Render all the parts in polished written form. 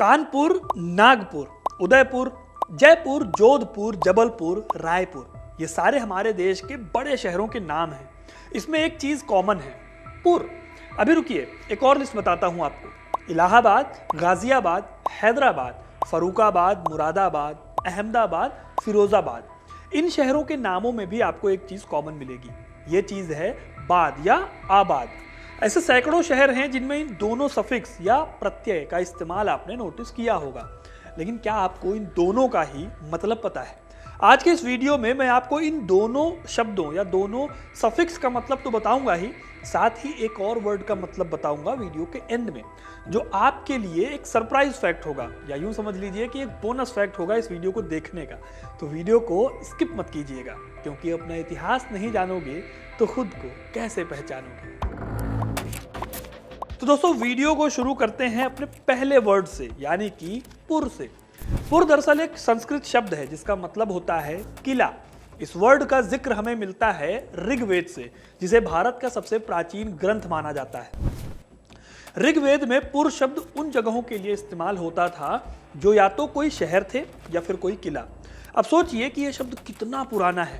कानपुर, नागपुर, उदयपुर, जयपुर, जोधपुर, जबलपुर, रायपुर, ये सारे हमारे देश के बड़े शहरों के नाम हैं। इसमें एक चीज कॉमन है, पुर। अभी रुकिए, एक और लिस्ट बताता हूं आपको। इलाहाबाद, गाजियाबाद, हैदराबाद, फरुखाबाद, मुरादाबाद, अहमदाबाद, फिरोजाबाद, इन शहरों के नामों में भी आपको एक चीज कॉमन मिलेगी। ये चीज है बाद या आबाद। ऐसे सैकड़ों शहर हैं जिनमें इन दोनों सफिक्स या प्रत्यय का इस्तेमाल आपने नोटिस किया होगा, लेकिन क्या आपको इन दोनों का ही मतलब पता है? आज के इस वीडियो में मैं आपको इन दोनों शब्दों या दोनों सफिक्स का मतलब तो बताऊंगा ही, साथ ही एक और वर्ड का मतलब बताऊंगा वीडियो के एंड में, जो आपके लिए एक सरप्राइज फैक्ट होगा, या यूं समझ लीजिए कि एक बोनस फैक्ट होगा इस वीडियो को देखने का। तो वीडियो को स्किप मत कीजिएगा, क्योंकि अपना इतिहास नहीं जानोगे तो खुद को कैसे पहचानोगे। तो दोस्तों, वीडियो को शुरू करते हैं अपने पहले वर्ड से, यानी कि पुर से। पुर दरअसल एक संस्कृत शब्द है जिसका मतलब होता है किला। इस वर्ड का जिक्र हमें मिलता है ऋग्वेद से, जिसे भारत का सबसे प्राचीन ग्रंथ माना जाता है। ऋग्वेद में पुर शब्द उन जगहों के लिए इस्तेमाल होता था जो या तो कोई शहर थे या फिर कोई किला। अब सोचिए कि यह शब्द कितना पुराना है।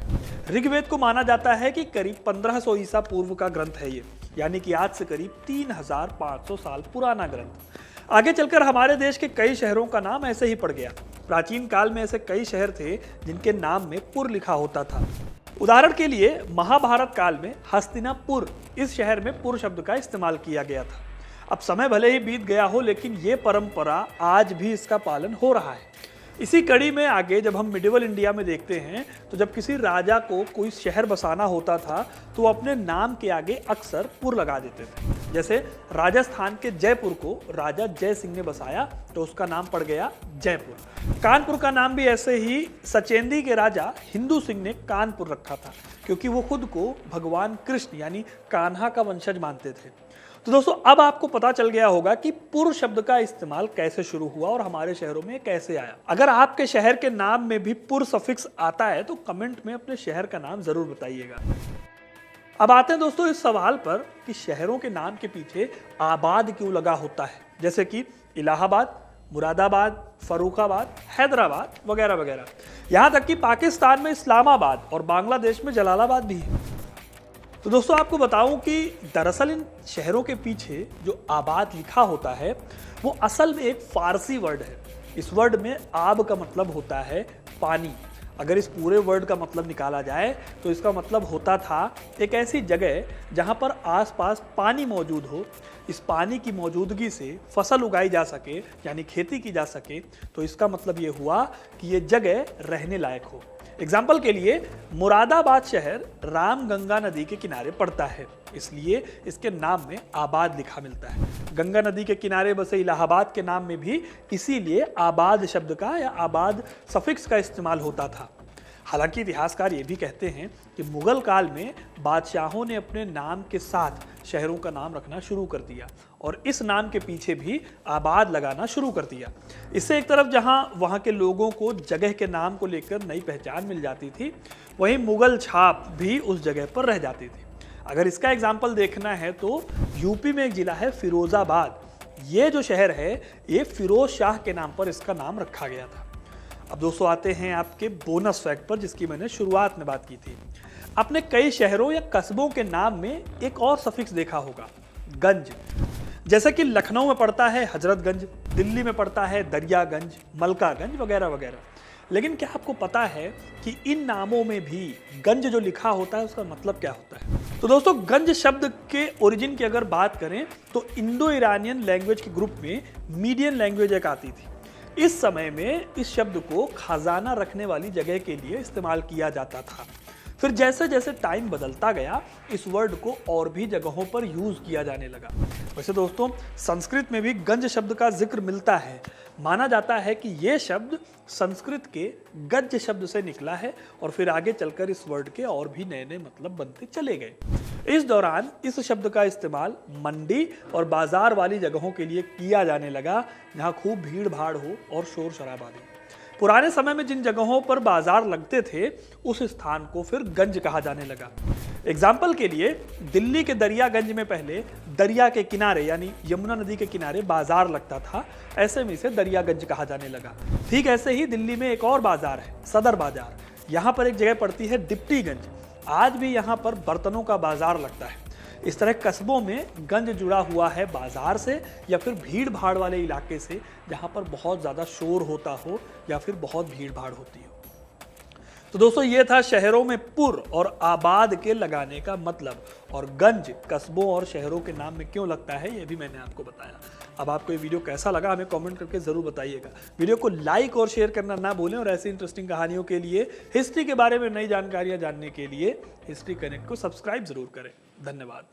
ऋग्वेद को माना जाता है कि करीब 1500 ईसा पूर्व का ग्रंथ है ये, यानी कि आज से करीब 3500 साल पुराना ग्रंथ। आगे चलकर हमारे देश के कई शहरों का नाम ऐसे ही पड़ गया। प्राचीन काल में ऐसे कई शहर थे जिनके नाम में पुर लिखा होता था। उदाहरण के लिए महाभारत काल में हस्तिनापुर, इस शहर में पुर शब्द का इस्तेमाल किया गया था। अब समय भले ही बीत गया हो, लेकिन ये परंपरा आज भी इसका पालन हो रहा है। इसी कड़ी में आगे जब हम मिडिवल इंडिया में देखते हैं, तो जब किसी राजा को कोई शहर बसाना होता था तो वो अपने नाम के आगे अक्सर पुर लगा देते थे। जैसे राजस्थान के जयपुर को राजा जय सिंह ने बसाया तो उसका नाम पड़ गया जयपुर। कानपुर का नाम भी ऐसे ही सचेंदी के राजा हिंदू सिंह ने कानपुर रखा था, क्योंकि वो खुद को भगवान कृष्ण यानी कान्हा का वंशज मानते थे। तो दोस्तों, अब आपको पता चल गया होगा कि पुर शब्द का इस्तेमाल कैसे शुरू हुआ और हमारे शहरों में कैसे आया। अगर आपके शहर के नाम में भी पुर सफिक्स आता है तो कमेंट में अपने शहर का नाम जरूर बताइएगा। अब आते हैं दोस्तों इस सवाल पर कि शहरों के नाम के पीछे आबाद क्यों लगा होता है, जैसे कि इलाहाबाद, मुरादाबाद, फरुखाबाद, हैदराबाद वगैरह वगैरह। यहां तक कि पाकिस्तान में इस्लामाबाद और बांग्लादेश में जलालाबाद भी है। तो दोस्तों, आपको बताऊं कि दरअसल इन शहरों के पीछे जो आबाद लिखा होता है वो असल में एक फारसी वर्ड है। इस वर्ड में आब का मतलब होता है पानी। अगर इस पूरे वर्ड का मतलब निकाला जाए तो इसका मतलब होता था एक ऐसी जगह जहां पर आसपास पानी मौजूद हो, इस पानी की मौजूदगी से फसल उगाई जा सके, यानी खेती की जा सके। तो इसका मतलब ये हुआ कि ये जगह रहने लायक हो। एग्जाम्पल के लिए मुरादाबाद शहर रामगंगा नदी के किनारे पड़ता है, इसलिए इसके नाम में आबाद लिखा मिलता है। गंगा नदी के किनारे बसे इलाहाबाद के नाम में भी इसीलिए आबाद शब्द का या आबाद सफिक्स का इस्तेमाल होता था। हालांकि इतिहासकार ये भी कहते हैं कि मुगल काल में बादशाहों ने अपने नाम के साथ शहरों का नाम रखना शुरू कर दिया और इस नाम के पीछे भी आबाद लगाना शुरू कर दिया। इससे एक तरफ जहां वहां के लोगों को जगह के नाम को लेकर नई पहचान मिल जाती थी, वहीं मुगल छाप भी उस जगह पर रह जाती थी। अगर इसका एग्जाम्पल देखना है तो यूपी में एक जिला है फिरोजाबाद। ये जो शहर है ये फिरोज शाह के नाम पर इसका नाम रखा गया था। अब दोस्तों, आते हैं आपके बोनस फैक्ट पर, जिसकी मैंने शुरुआत में बात की थी। आपने कई शहरों या कस्बों के नाम में एक और सफिक्स देखा होगा, गंज। जैसे कि लखनऊ में पड़ता है हजरतगंज, दिल्ली में पड़ता है दरियागंज, मलकागंज वगैरह वगैरह। लेकिन क्या आपको पता है कि इन नामों में भी गंज जो लिखा होता है उसका मतलब क्या होता है? तो दोस्तों, गंज शब्द के ओरिजिन की अगर बात करें तो इंडो ईरानियन लैंग्वेज के ग्रुप में मीडियन लैंग्वेज एक आती थी। इस समय में इस शब्द को खजाना रखने वाली जगह के लिए इस्तेमाल किया जाता था। फिर जैसे जैसे टाइम बदलता गया, इस वर्ड को और भी जगहों पर यूज किया जाने लगा। वैसे दोस्तों, संस्कृत में भी गंज शब्द का जिक्र मिलता है। माना जाता है कि यह शब्द संस्कृत के गज शब्द से निकला है और फिर आगे चलकर इस वर्ड के और भी नए नए मतलब बनते चले गए। इस दौरान इस शब्द का इस्तेमाल मंडी और बाजार वाली जगहों के लिए किया जाने लगा, जहां खूब भीड़ भाड़ हो और शोर शराबा हो। पुराने समय में जिन जगहों पर बाजार लगते थे उस स्थान को फिर गंज कहा जाने लगा। एग्जाम्पल के लिए दिल्ली के दरियागंज में पहले दरिया के किनारे यानी यमुना नदी के किनारे बाजार लगता था, ऐसे में इसे दरियागंज कहा जाने लगा। ठीक ऐसे ही दिल्ली में एक और बाजार है, सदर बाजार। यहाँ पर एक जगह पड़ती है दिप्टीगंज। आज भी यहाँ पर बर्तनों का बाजार लगता है। इस तरह कस्बों में गंज जुड़ा हुआ है बाजार से या फिर भीड़ भाड़ वाले इलाके से, जहाँ पर बहुत ज़्यादा शोर होता हो या फिर बहुत भीड़ भाड़ होती हो। तो दोस्तों ये था शहरों में पुर और आबाद के लगाने का मतलब, और गंज कस्बों और शहरों के नाम में क्यों लगता है ये भी मैंने आपको बताया। अब आपको ये वीडियो कैसा लगा हमें कमेंट करके जरूर बताइएगा। वीडियो को लाइक और शेयर करना ना भूलें, और ऐसी इंटरेस्टिंग कहानियों के लिए, हिस्ट्री के बारे में नई जानकारियां जानने के लिए हिस्ट्री कनेक्ट को सब्सक्राइब जरूर करें। धन्यवाद।